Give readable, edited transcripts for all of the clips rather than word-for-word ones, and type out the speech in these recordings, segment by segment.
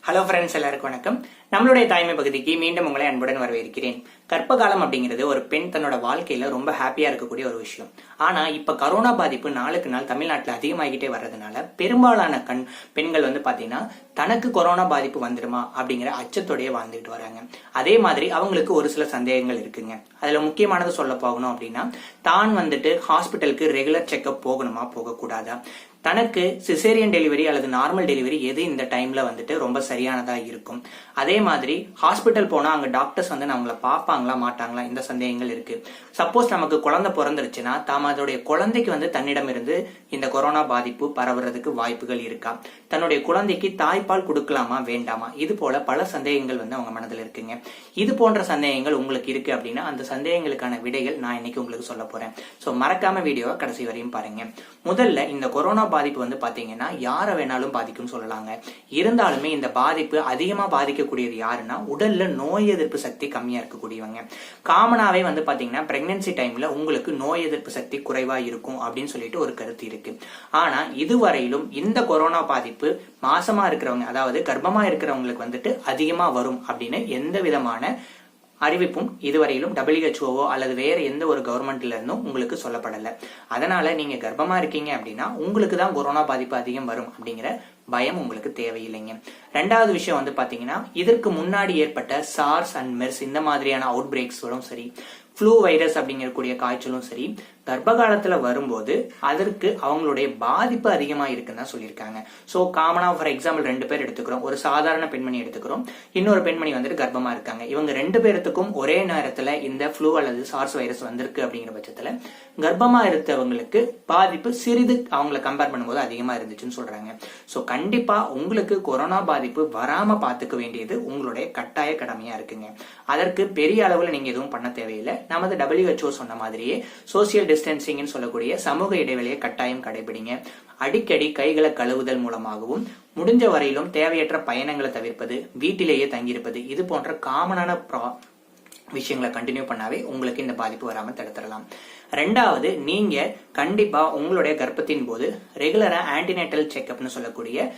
Hello friends, எல்லாருக்கும் வணக்கம். நம்மளுடைய தாய்மை பகுதிக்கு மீண்டும் உங்களை அன்புடன் வரவேற்கிறேன். கர்ப்ப காலம் அப்படிங்கிறது ஒரு பெண் தன்னோட வாழ்க்கையில ரொம்ப ஹாப்பியா இருக்கக்கூடிய ஒரு விஷயம். ஆனா இப்ப கரோனா பாதிப்பு நாளுக்கு நாள் தமிழ்நாட்டில் அதிகமாகிட்டே வர்றதுனால பெரும்பாலான பெண்கள் பாத்தீங்கன்னா தனக்கு கொரோனா பாதிப்பு வந்துடுமா அப்படிங்கிற அச்சத்தோடய வாழ்ந்துட்டு வராங்க. அதே மாதிரி அவங்களுக்கு ஒரு சில சந்தேகங்கள் இருக்குங்க. அதுல முக்கியமானது சொல்ல போகணும் அப்படின்னா, தான் ஹாஸ்பிட்டலுக்கு ரெகுலர் செக்அப் போகணுமா போகக்கூடாதா, தனக்கு சிசேரியன் டெலிவரி அல்லது நார்மல் டெலிவரி எது இந்த டைம்ல ரொம்ப சரியானதா இருக்கும், அதே மாதிரி ஹாஸ்பிட்டல் போனா அங்க டாக்டர்ஸ் நம்மள பாப்பாங்களா மாட்டாங்களா, இந்த சந்தேகங்கள் இருக்கு. சப்போஸ் நமக்கு குழந்தை பிறந்துருச்சுன்னா அதோடைய குழந்தைக்கு தன்னிடம் இருந்து இந்த கொரோனா பாதிப்பு பரவுறதுக்கு வாய்ப்புகள் இருக்கா, தன்னுடைய குழந்தைக்கு தாய்ப்பால் கொடுக்கலாமா வேண்டாமா, இது போல பல சந்தேகங்கள் அவங்க மனதில் இருக்குங்க. இது போன்ற சந்தேகங்கள் உங்களுக்கு இருக்கு அப்படின்னா அந்த சந்தேகங்களுக்கான விடைகள் நான் இன்னைக்கு உங்களுக்கு சொல்ல போறேன். சோ மறக்காம வீடியோவை கடைசி வரையும் பாருங்க. முதல்ல இந்த கொரோனா பாதிப்பு பாத்தீங்கன்னா யாரை வேணாலும் பாதிக்கும் சொல்லலாங்க. இருந்தாலுமே இந்த பாதிப்பு அதிகமா பாதிக்கக்கூடியது யாருன்னா உடல்ல நோய் எதிர்ப்பு சக்தி கம்மியா இருக்கக்கூடியவங்க. காமனாவே பாத்தீங்கன்னா பிரெக்னன்சி டைம்ல உங்களுக்கு நோய் எதிர்ப்பு சக்தி குறைவா இருக்கும் அப்படின்னு சொல்லிட்டு ஒரு கருத்து இருக்கு. ஆனா இதுவரையிலும் இந்த கொரோனா பாதிப்பு மாசமா இருக்கிறவங்க, அதாவது கர்ப்பமா இருக்கிறவங்களுக்கு அதிகமா வரும் அப்படின்னு எந்த விதமான அறிவிப்பும் இதுவரையிலும் WHO அல்லது வேற எந்த ஒரு கவர்மெண்ட்ல இருந்தும் உங்களுக்கு சொல்லப்படல. அதனால நீங்க கர்ப்பமா இருக்கீங்க அப்படின்னா உங்களுக்கு தான் கொரோனா பாதிப்பு அதிகம் வரும் அப்படிங்கிற பயம் உங்களுக்கு தேவையில்லைங்க. ரெண்டாவது விஷயம் பாத்தீங்கன்னா, இதற்கு முன்னாடி ஏற்பட்ட சார்ஸ் அண்ட் மெர்ஸ் இந்த மாதிரியான அவுட் பிரேக்ஸோடும் சரி, ஃப்ளூ வைரஸ் அப்படிங்கக்கூடிய காய்ச்சலும் சரி, கர்ப்ப காலத்துல வரும்போது அதற்கு அவங்களுடைய பாதிப்பு அதிகமா இருக்குன்னு தான் சொல்லியிருக்காங்க. சோ காமனா ஃபார் எக்ஸாம்பிள் 2 பேர் எடுத்துக்கிறோம். ஒரு சாதாரண பெண்மணி எடுத்துக்கிறோம், இன்னொரு பெண்மணி கர்ப்பமா இருக்காங்க. இவங்க 2 பேருக்கும் ஒரே நேரத்துல இந்த ஃப்ளூ அல்லது சார்ஸ் வைரஸ் வந்திருக்கு அப்படிங்கிற பட்சத்துல கர்ப்பமா இருந்தவங்களுக்கு பாதிப்பு சிறிது அவங்களை கம்பேர் பண்ணும்போது அதிகமா இருந்துச்சுன்னு சொல்றாங்க. சோ கண்டிப்பா உங்களுக்கு கொரோனா பாதிப்பு வராம பாத்துக்க வேண்டியது உங்களுடைய கட்டாய கடமையா இருக்குங்க. அதற்கு பெரிய அளவுல நீங்க எதுவும் பண்ண தேவையில்லை. நமது WHO சொன்ன மாதிரியே சோசியல் டிஸ்டன்சிங் சொல்லக்கூடிய சமூக இடைவெளியை கட்டாயம் கடைபிடிங்க. அடிக்கடி கைகளை கழுவுதல் மூலமாகவும் முடிஞ்ச வரையிலும் தேவையற்ற பயணங்களை தவிர்ப்பது, வீட்டிலேயே தங்கியிருப்பது, இது போன்ற காமனான விஷயங்களை கண்டினியூ பண்ணாவே உங்களுக்கு இந்த பாதிப்பு வராம தடுத்துடலாம். ரெண்டாவது, நீங்க கண்டிப்பா உங்களுடைய கர்ப்பத்தின் போது ரெகுலரா ஆன்டிநேட்டல் செக்அப்னு சொல்லக்கூடிய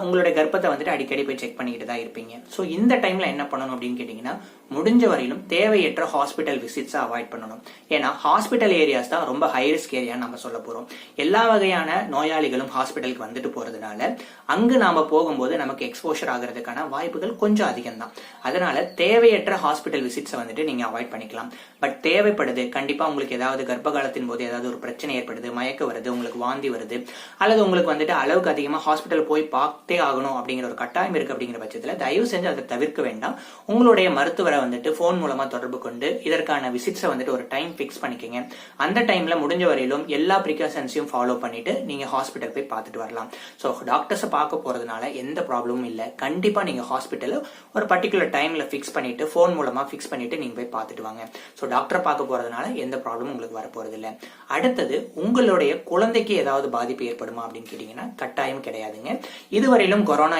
உங்களுடைய கர்ப்பத்தை அடிக்கடி போய் செக் பண்ணிட்டு தான் இருப்பீங்க. சோ இந்த டைம்ல என்ன பண்ணணும் அப்படின்னு கேட்டீங்கன்னா, முடிஞ்ச வரையிலும் தேவையற்ற ஹாஸ்பிட்டல் விசிட்ஸ் அவாய்ட் பண்ணணும். ஏன்னா ஹாஸ்பிட்டல் ஏரியாஸ் தான் ரொம்ப ஹை ரிஸ்க் ஏரியா நம்ம சொல்ல போறோம். எல்லா வகையான நோயாளிகளும் ஹாஸ்பிட்டலுக்கு போறதுனால அங்கு நாம போகும்போது நமக்கு எக்ஸ்போஷர் ஆகிறதுக்கான வாய்ப்புகள் கொஞ்சம் அதிகம் தான். அதனால தேவையற்ற ஹாஸ்பிட்டல் விசிட்ஸை நீங்க அவாய்ட் பண்ணிக்கலாம். பட் தேவைப்படுது, கண்டிப்பா உங்களுக்கு ஏதாவது கர்ப்ப காலத்தின் போது ஏதாவது ஒரு பிரச்சனை ஏற்படுது, மயக்க வருது, உங்களுக்கு வாந்தி வருது, அல்லது உங்களுக்கு அளவுக்கு அதிகமா ஹாஸ்பிட்டல் போய் பார்த்தே ஆகணும் அப்படிங்கிற ஒரு கட்டாயம் இருக்கு அப்படிங்கிற பட்சத்துல தயவு செஞ்சு அதை தவிர்க்க வேண்டாம். உங்களுடைய மருத்துவரை போன் மூலமா தொடர்பு கொண்டு இதற்கான விசிட்ஸை ஒரு டைம் பிக்ஸ் பண்ணிக்கங்க. அந்த டைம்ல முடிஞ்ச வரையிலும் எல்லா பிரிகாஷன்ஸையும் ஃபாலோ பண்ணிட்டு நீங்க ஹாஸ்பிட்டல் போய் பார்த்துட்டு வரலாம். சோ டாக்டர்ஸை பார்க்க போறதுனால எந்த ப்ராப்ளமும் இல்லை. கண்டிப்பா நீங்க ஹாஸ்பிட்டல் ஒரு பர்டிகுலர் டைம்ல பிக்ஸ் பண்ணிட்டு போன் மூலமா பிக்ஸ் பண்ணிட்டு நீங்க போய் பார்த்துட்டு வாங்க. சோ டாக்டரை பார்க்க போறதுனால எந்த ப்ராப்ளமும் உங்களுக்கு வரப்போறது இல்லை. அடுத்தது, உங்களுடைய குழந்தைக்கு ஏதாவது பாதிப்பு ஏற்படுமா அப்படின்னு கேட்டீங்கன்னா கட்டாயம் கிடையாதுங்க. இதுவரையிலும் கொரோனா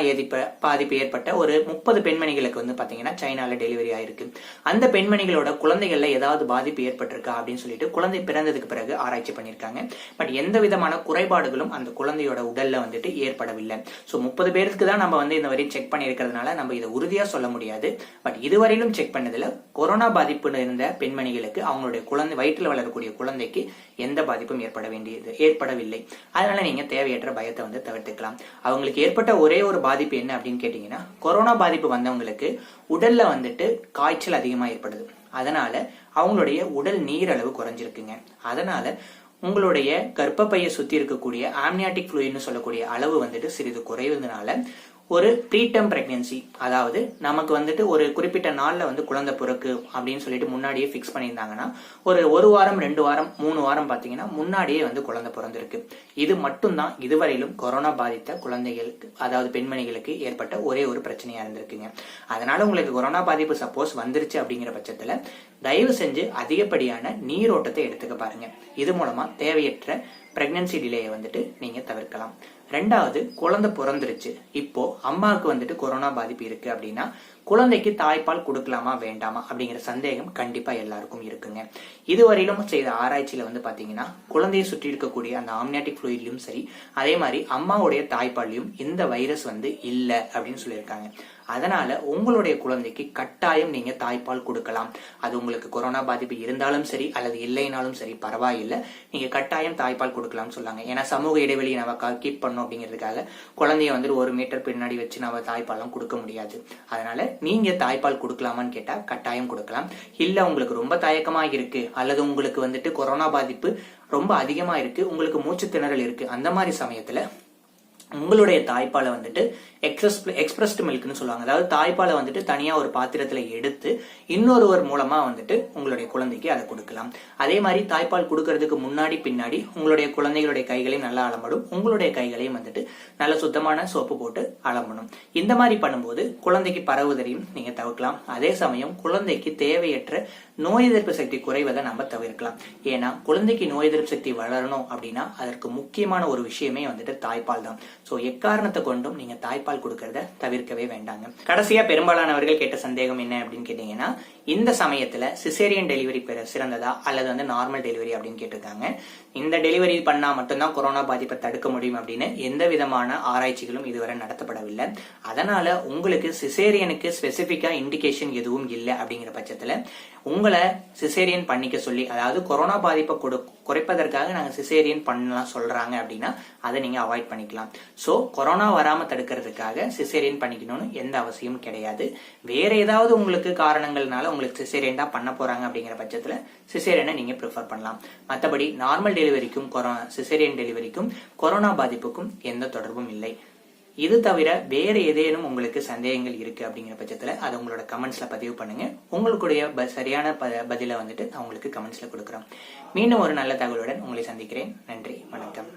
பாதிப்பு ஏற்பட்ட ஒரு 30 பெண்மணிகளுக்கு பாத்தீங்கன்னா சைனால டெலிவரி ஆயிருக்கு. அந்த பெண்மணிகளோட குழந்தைகள்ல ஏதாவது பாதிப்பு ஏற்பட்டிருக்கா அப்படின்னு சொல்லிட்டு குழந்தை பிறந்ததுக்கு பிறகு ஆராய்ச்சி பண்ணிருக்காங்க. பட் எந்த விதமான குறைபாடுகளும் அந்த குழந்தையோட உடல்ல ஏற்படவில்லை. சோ 30 பேருக்கு தான் நம்ம இந்த வரை செக் பண்ணிருக்கிறதுனால நம்ம இதை உறுதியா சொல்ல முடியாது. பட் இதுவரையிலும் செக் பண்ணதுல கொரோனா பாதிப்பு இருந்த பெண்மணிகளுக்கு அவங்களுடைய குழந்தை வயிற்றில் வளரக்கூடிய குழந்தைக்கு எந்த பாதிப்பும் ஏற்படவில்லை. அதனால நீங்க தேவையற்ற பயத்தை தவிர்த்துக்கலாம். அவங்களுக்கு ஏற்பட்ட ஒரே ஒரு பாதிப்பு என்ன அப்படின்னு கேட்டீங்கன்னா, கொரோனா பாதிப்பு வந்தவங்களுக்கு உடல்ல காய்ச்சல் அதிகமா ஏற்படுது. அதனால அவங்களுடைய உடல் நீரளவு குறைஞ்சிருக்குங்க. அதனால உங்களுடைய கர்ப்பப்பையை சுத்தி இருக்கக்கூடிய ஆம்னியாட்டிக் ஃப்ளூயிட்னு சொல்லக்கூடிய அளவு சிறிது குறைவதனால ஒரு ப்ரீடம் பிரெக்னன்சி, அதாவது நமக்கு ஒரு குறிப்பிட்ட நாள்ல குழந்தை பிறக்கு அப்படின்னு சொல்லிட்டு முன்னாடியே பிக்ஸ் பண்ணியிருந்தாங்கன்னா ஒரு வாரம் 2 வாரம் 3 வாரம் பாத்தீங்கன்னா முன்னாடியே குழந்தை பிறந்திருக்கு. இது மட்டும்தான் இதுவரையிலும் கொரோனா பாதித்த குழந்தைகளுக்கு, அதாவது பெண்மணிகளுக்கு ஏற்பட்ட ஒரே ஒரு பிரச்சனையா இருந்திருக்குங்க. அதனால உங்களுக்கு கொரோனா பாதிப்பு சப்போஸ் வந்துருச்சு அப்படிங்கிற பட்சத்துல தயவு செஞ்சு அதிகப்படியான நீரோட்டத்தை எடுத்துக்க பாருங்க. இது மூலமா தேவையற்ற பிரெக்னன்சி டிலேயை நீங்க தவிர்க்கலாம். ரெண்டாவது, குழந்தை பிறந்துருச்சு, இப்போ அம்மாவுக்கு வந்துட்டு கொரோனா பாதிப்பு இருக்கு அப்படின்னா குழந்தைக்கு தாய்ப்பால் கொடுக்கலாமா வேண்டாமா அப்படிங்கிற சந்தேகம் கண்டிப்பா எல்லாருக்கும் இருக்குங்க. இதுவரையிலும் செய்த ஆராய்ச்சியில வந்து பாத்தீங்கன்னா குழந்தையை சுற்றி இருக்கக்கூடிய அந்த ஆம்னியாட்டிக் ஃப்ளூயிட்லயும் சரி, அதே மாதிரி அம்மாவுடைய தாய்ப்பால்லையும் இந்த வைரஸ் வந்து இல்ல அப்படின்னு சொல்லியிருக்காங்க. அதனால உங்களுடைய குழந்தைக்கு கட்டாயம் நீங்க தாய்ப்பால் கொடுக்கலாம். அது உங்களுக்கு கொரோனா பாதிப்பு இருந்தாலும் சரி அல்லது இல்லைனாலும் சரி பரவாயில்லை, நீங்க கட்டாயம் தாய்ப்பால் கொடுக்கலாம்னு சொல்லாங்க. ஏன்னா சமூக இடைவெளியை நம்ம கீப் பண்ணோம் அப்படிங்கிறதுக்காக குழந்தைய வந்து 1 மீட்டர் பின்னாடி வச்சு நம்ம தாய்ப்பால்லாம் கொடுக்க முடியாது. அதனால நீங்க தாய்ப்பால் கொடுக்கலாமான்னு கேட்டா கட்டாயம் கொடுக்கலாம். இல்ல உங்களுக்கு ரொம்ப தயக்கமா இருக்கு அல்லது உங்களுக்கு வந்துட்டு கொரோனா பாதிப்பு ரொம்ப அதிகமா இருக்கு, உங்களுக்கு மூச்சு திணறல் இருக்கு, அந்த மாதிரி சமயத்துல உங்களுடைய தாய்ப்பாலை வந்துட்டு எக்ஸ்பிரஸ்ட் மில்க்னு சொல்லுவாங்க. அதாவது தாய்ப்பாலை வந்துட்டு தனியா ஒரு பாத்திரத்துல எடுத்து இன்னொருவர் மூலமா வந்துட்டு உங்களுடைய குழந்தைக்கு அதை கொடுக்கலாம். அதே மாதிரி தாய்ப்பால் கொடுக்கறதுக்கு முன்னாடி பின்னாடி உங்களுடைய குழந்தைகளுடைய கைகளையும் நல்லா அலம்பணும், உங்களுடைய கைகளையும் வந்துட்டு நல்ல சுத்தமான சோப்பு போட்டு அலம்பணும். இந்த மாதிரி பண்ணும்போது குழந்தைக்கு பரவுவதையும் நீங்க தவிர்க்கலாம். அதே சமயம் குழந்தைக்கு தேவையற்ற நோய் எதிர்ப்பு சக்தி குறைவதை நம்ம தவிர்க்கலாம். ஏன்னா குழந்தைக்கு நோய் எதிர்ப்பு சக்தி வளரணும் அப்படின்னா அதற்கு முக்கியமான ஒரு விஷயமே வந்துட்டு தாய்ப்பால் தான். சோ எக்காரணத்தை கொண்டும் நீங்க தாய்ப்பால் கொடுக்கறத தவிர்க்கவே வேண்டாங்க. கடைசியா பெரும்பாலானவர்கள் கேட்ட சந்தேகம் என்ன அப்படின்னு கேட்டீங்கன்னா, இந்த சமயத்துல சிசேரியன் டெலிவரி சிறந்ததா அல்லது வந்து நார்மல் டெலிவரி அப்படின்னு கேட்டிருக்காங்க. இந்த டெலிவரி பண்ணா மட்டும்தான் கொரோனா பாதிப்பை தடுக்க முடியும் அப்படின்னு எந்த விதமான ஆராய்ச்சிகளும் இதுவரை நடத்தப்படவில்லை. அதனால உங்களுக்கு சிசேரியனுக்கு ஸ்பெசிபிக்கா இண்டிகேஷன் எதுவும் இல்லை அப்படிங்கிற பட்சத்துல உங்களை சிசேரியன் பண்ணிக்க சொல்லி, அதாவது கொரோனா பாதிப்பை குறைப்பதற்காக நாங்க சிசேரியன் பண்ணலாம் சொல்றாங்க அப்படின்னா அதை நீங்க அவாய்ட் பண்ணிக்கலாம். சோ கொரோனா வராம தடுக்கிறதுக்காக சிசேரியன் பண்ணிக்கணும்னு எந்த அவசியமும் கிடையாது. வேற ஏதாவது உங்களுக்கு காரணங்கள்னால உங்களுக்கு சிசேரியன் தான் பண்ண போறாங்க அப்படிங்கிற பட்சத்துல சிசேரியனை நீங்க ப்ரிஃபர் பண்ணலாம். மற்றபடி நார்மல் டெலிவரிக்கும் சிசேரியன் டெலிவரிக்கும் கொரோனா பாதிப்புக்கும் எந்த தொடர்பும் இல்லை. இது தவிர வேற ஏதேனும் உங்களுக்கு சந்தேகங்கள் இருக்கு அப்படிங்கிற பட்சத்துல அதை உங்களோட கமெண்ட்ஸ்ல பதிவு பண்ணுங்க. உங்களுடைய சரியான பதில வந்துட்டு நான் உங்களுக்கு கமெண்ட்ஸ்ல கொடுக்குறோம். மீண்டும் ஒரு நல்ல தகவலுடன் உங்களை சந்திக்கிறேன். நன்றி, வணக்கம்.